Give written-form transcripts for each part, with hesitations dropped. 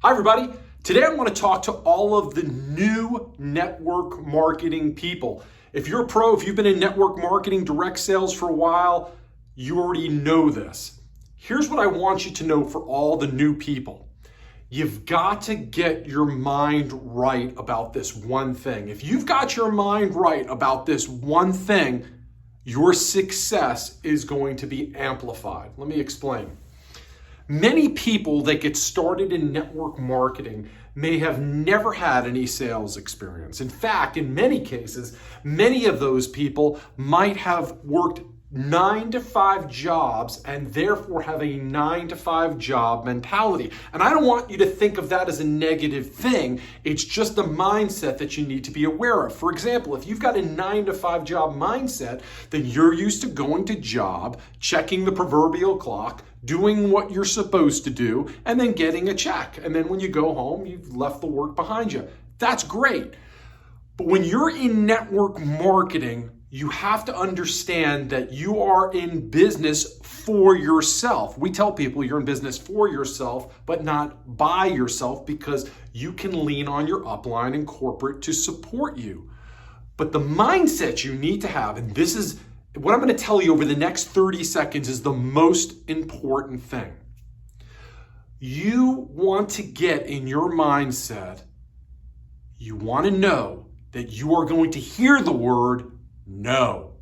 Hi everybody. Today I want to talk to all of the new network marketing people. If you're a pro, if you've been in network marketing, direct sales for a while, you already know this. Here's what I want you to know for all the new people. You've got to get your mind right about this one thing. If you've got your mind right about this one thing, your success is going to be amplified. Let me explain. Many people that get started in network marketing may have never had any sales experience. In fact, in many cases, many of those people might have worked 9-to-5 jobs and therefore have a 9-to-5 job mentality. And I don't want you to think of that as a negative thing. It's just a mindset that you need to be aware of. For example, if you've got a 9-to-5 job mindset, then you're used to going to job, checking the proverbial clock, doing what you're supposed to do, and then getting a check. And then when you go home, you've left the work behind you. That's great. But when you're in network marketing, you have to understand that you are in business for yourself. We tell people you're in business for yourself, but not by yourself, because you can lean on your upline and corporate to support you. But the mindset you need to have, and this is what I'm going to tell you over the next 30 seconds, is the most important thing. You want to get in your mindset, you want to know that you are going to hear the word no.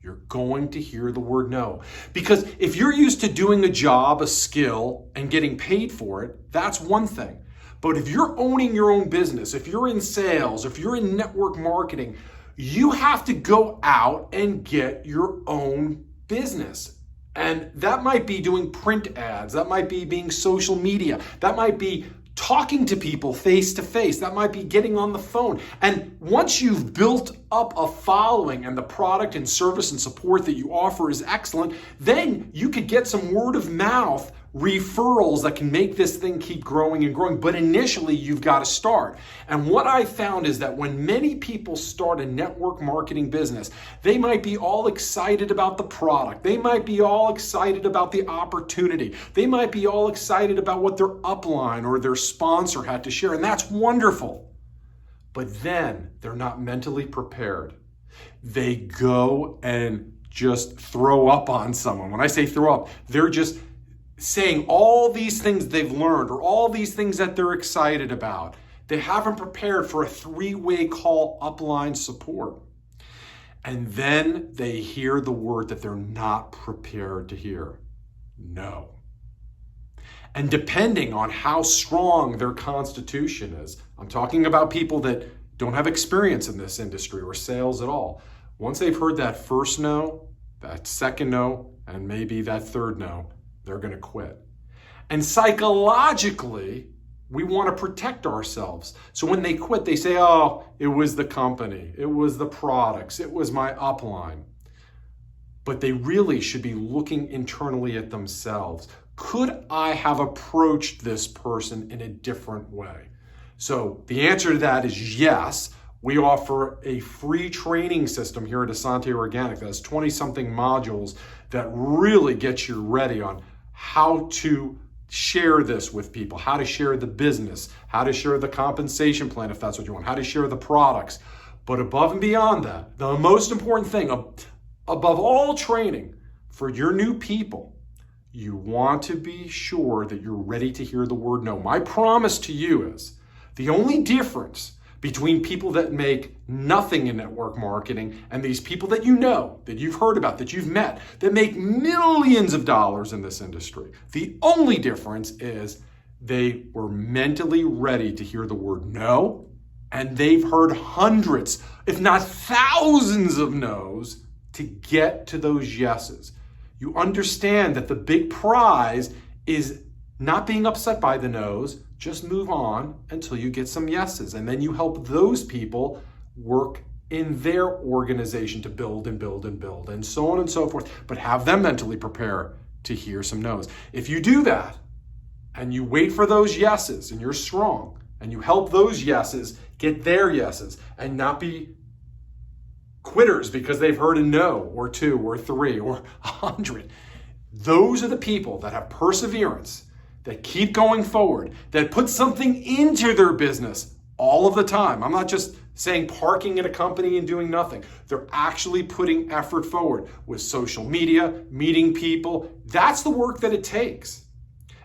You're going to hear the word no. Because if you're used to doing a job, a skill, and getting paid for it, that's one thing. But if you're owning your own business, if you're in sales, if you're in network marketing, you have to go out and get your own business. And that might be doing print ads. That might be being social media. That might be talking to people face to face. That might be getting on the phone. And once you've built up a following and the product and service and support that you offer is excellent, then you could get some word of mouth referrals that can make this thing keep growing and growing. But initially, you've got to start. And what I found is that when many people start a network marketing business, they might be all excited about the product. They might be all excited about the opportunity. They might be all excited about what their upline or their sponsor had to share. And that's wonderful. But then they're not mentally prepared. They go and just throw up on someone. When I say throw up, they're just saying all these things they've learned or all these things that they're excited about. They haven't prepared for a 3-way call upline support. And then they hear the word that they're not prepared to hear. No. And depending on how strong their constitution is, I'm talking about people that don't have experience in this industry or sales at all. Once they've heard that first no, that second no, and maybe that third no, they're going to quit. And psychologically, we want to protect ourselves. So when they quit, they say, oh, it was the company, it was the products, it was my upline. But they really should be looking internally at themselves. Could I have approached this person in a different way? So the answer to that is yes. We offer a free training system here at Essanté Organics that has 20-something modules that really get you ready on how to share this with people, how to share the business, how to share the compensation plan if that's what you want, how to share the products. But above and beyond that, the most important thing, above all training for your new people, you want to be sure that you're ready to hear the word no. My promise to you is the only difference between people that make nothing in network marketing and these people that you know, that you've heard about, that you've met, that make millions of dollars in this industry. The only difference is they were mentally ready to hear the word no, and they've heard hundreds, if not thousands of no's to get to those yeses. You understand that the big prize is not being upset by the no's. Just move on until you get some yeses. And then you help those people work in their organization to build and build and build and so on and so forth. But have them mentally prepare to hear some no's. If you do that and you wait for those yeses and you're strong and you help those yeses get their yeses and not be quitters because they've heard a no or two or three or 100. Those are the people that have perseverance, that keep going forward, that put something into their business all of the time. I'm not just saying parking in a company and doing nothing. They're actually putting effort forward with social media, meeting people. That's the work that it takes.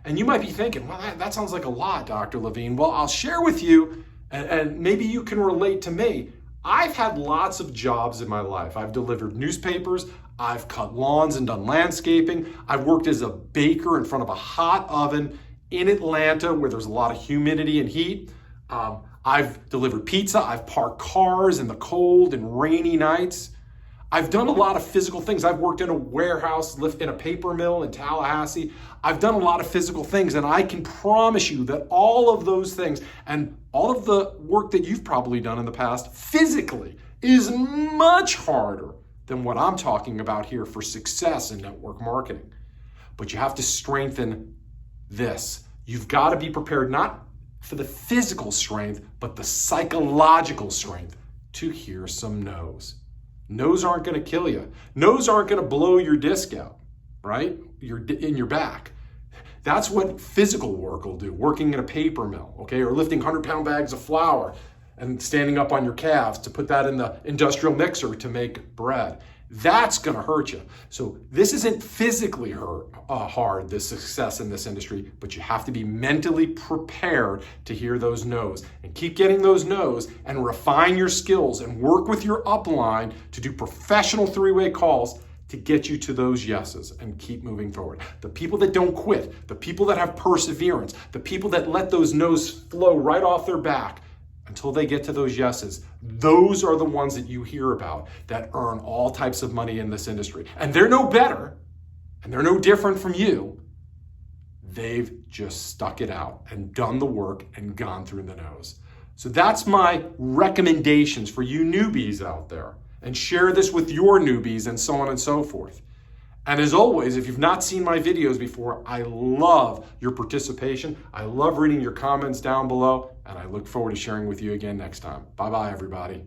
And you might be thinking, well, that sounds like a lot, Dr. Levine. Well, I'll share with you, and maybe you can relate to me. I've had lots of jobs in my life. I've delivered newspapers, I've cut lawns and done landscaping. I've worked as a baker in front of a hot oven in Atlanta where there's a lot of humidity and heat. I've delivered pizza. I've parked cars in the cold and rainy nights. I've done a lot of physical things. I've worked in a warehouse, in a paper mill in Tallahassee. I've done a lot of physical things, and I can promise you that all of those things and all of the work that you've probably done in the past physically is much harder than what I'm talking about here for success in network marketing. But you have to strengthen this. You've got to be prepared not for the physical strength, but the psychological strength to hear some no's. No's aren't going to kill you. No's aren't going to blow your disc out, right? You're in your back. That's what physical work will do, working in a paper mill, okay? Or lifting 100-pound bags of flour and standing up on your calves to put that in the industrial mixer to make bread. That's going to hurt you. So this isn't physically hard, this success in this industry, but you have to be mentally prepared to hear those no's and keep getting those no's and refine your skills and work with your upline to do professional three-way calls to get you to those yeses and keep moving forward. The people that don't quit, the people that have perseverance, the people that let those no's flow right off their back until they get to those yeses, those are the ones that you hear about that earn all types of money in this industry. And they're no better, and they're no different from you. They've just stuck it out and done the work and gone through the no's. So that's my recommendations for you newbies out there. And share this with your newbies and so on and so forth. And as always, if you've not seen my videos before, I love your participation. I love reading your comments down below, and I look forward to sharing with you again next time. Bye-bye, everybody.